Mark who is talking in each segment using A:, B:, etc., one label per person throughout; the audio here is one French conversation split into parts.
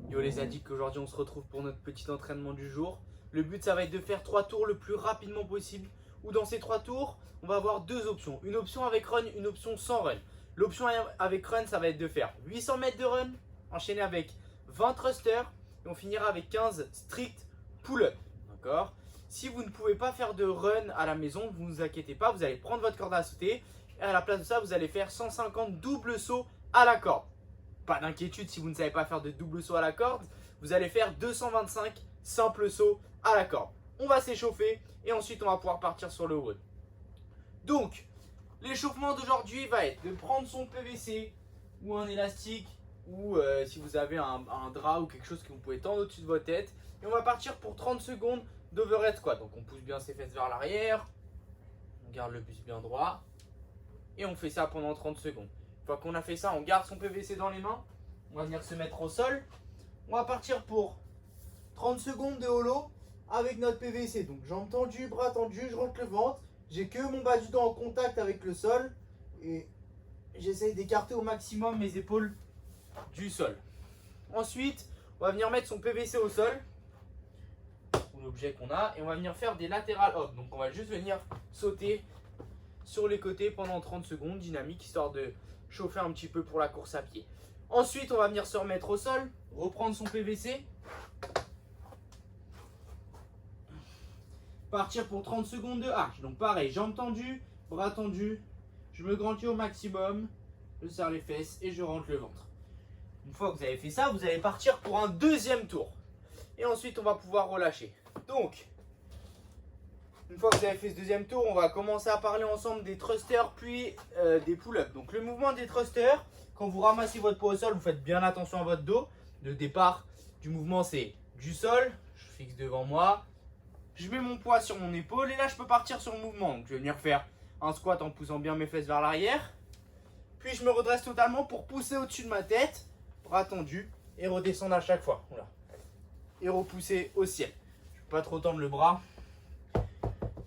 A: Yo les addicts, aujourd'hui on se retrouve pour notre petit entraînement du jour. Le but ça va être de faire 3 tours le plus rapidement possible. Ou dans ces 3 tours, on va avoir deux options. Une option avec run, une option sans run. L'option avec run, ça va être de faire 800 mètres de run, enchaîné avec 20 thrusters. Et on finira avec 15 strict pull-up. D'accord? Si vous ne pouvez pas faire de run à la maison, vous ne vous inquiétez pas, vous allez prendre votre corde à sauter. Et à la place de ça, vous allez faire 150 double sauts à la corde. Pas d'inquiétude si vous ne savez pas faire de double saut à la corde, vous allez faire 225 simples sauts à la corde. On va s'échauffer et ensuite on va pouvoir partir sur le road. Donc, l'échauffement d'aujourd'hui va être de prendre son PVC ou un élastique ou si vous avez un drap ou quelque chose que vous pouvez tendre au-dessus de votre tête. Et on va partir pour 30 secondes d'overhead squat. Donc on pousse bien ses fesses vers l'arrière, on garde le buste bien droit et on fait ça pendant 30 secondes. Une fois qu'on a fait ça, on garde son PVC dans les mains. On va venir se mettre au sol. On va partir pour 30 secondes de holo avec notre PVC. Donc jambes tendues, bras tendus, je rentre le ventre. J'ai que mon bas du dos en contact avec le sol. Et j'essaye d'écarter au maximum mes épaules du sol. Ensuite, on va venir mettre son PVC au sol. L'objet qu'on a. Et on va venir faire des latéral hop. Donc on va juste venir sauter sur les côtés pendant 30 secondes, dynamique, histoire de chauffer un petit peu pour la course à pied. Ensuite, on va venir se remettre au sol, reprendre son PVC, partir pour 30 secondes de hache. Donc pareil, jambes tendues, bras tendus, je me grandis au maximum, je serre les fesses et je rentre le ventre. Une fois que vous avez fait ça, vous allez partir pour un deuxième tour. Et ensuite, on va pouvoir relâcher. Donc, une fois que vous avez fait ce deuxième tour, on va commencer à parler ensemble des thrusters puis des pull-ups. Donc le mouvement des thrusters, quand vous ramassez votre poids au sol, vous faites bien attention à votre dos. Le départ du mouvement, c'est du sol, je fixe devant moi, je mets mon poids sur mon épaule et là je peux partir sur le mouvement. Donc je vais venir faire un squat en poussant bien mes fesses vers l'arrière. Puis je me redresse totalement pour pousser au-dessus de ma tête, bras tendus et redescendre à chaque fois. Voilà. Et repousser au ciel. Je ne peux pas trop tendre le bras.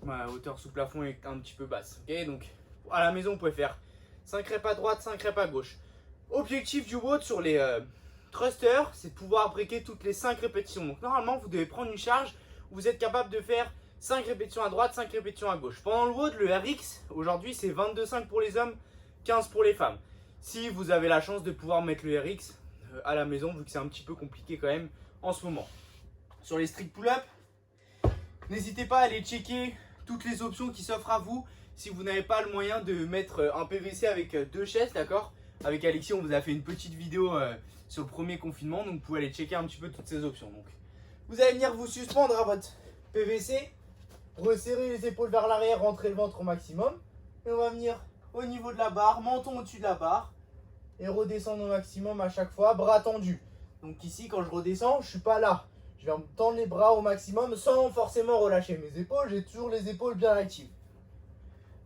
A: Ma hauteur sous plafond est un petit peu basse. Okay, donc à la maison, vous pouvez faire 5 reps à droite, 5 reps à gauche. Objectif du WOD sur les thrusters, c'est de pouvoir breaker toutes les 5 répétitions. Donc normalement, vous devez prendre une charge où vous êtes capable de faire 5 répétitions à droite, 5 répétitions à gauche. Pendant le WOD, le RX, aujourd'hui, c'est 22,5 pour les hommes, 15 pour les femmes. Si vous avez la chance de pouvoir mettre le RX à la maison, vu que c'est un petit peu compliqué quand même en ce moment. Sur les strict pull-up, n'hésitez pas à aller checker toutes les options qui s'offrent à vous si vous n'avez pas le moyen de mettre un PVC avec deux chaises, d'accord? Avec Alexis, on vous a fait une petite vidéo sur le premier confinement, donc vous pouvez aller checker un petit peu toutes ces options. Donc, vous allez venir vous suspendre à votre PVC, resserrer les épaules vers l'arrière, rentrer le ventre au maximum. Et on va venir au niveau de la barre, menton au-dessus de la barre et redescendre au maximum à chaque fois, bras tendus. Donc ici, quand je redescends, je ne suis pas là. Je vais me tendre les bras au maximum sans forcément relâcher mes épaules. J'ai toujours les épaules bien actives.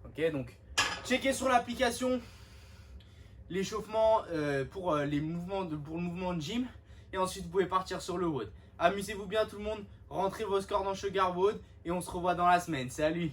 A: Ok, donc checkez sur l'application l'échauffement pour le mouvement de gym. Et ensuite, vous pouvez partir sur le WOD. Amusez-vous bien tout le monde. Rentrez vos scores dans Sugar WOD. Et on se revoit dans la semaine. Salut!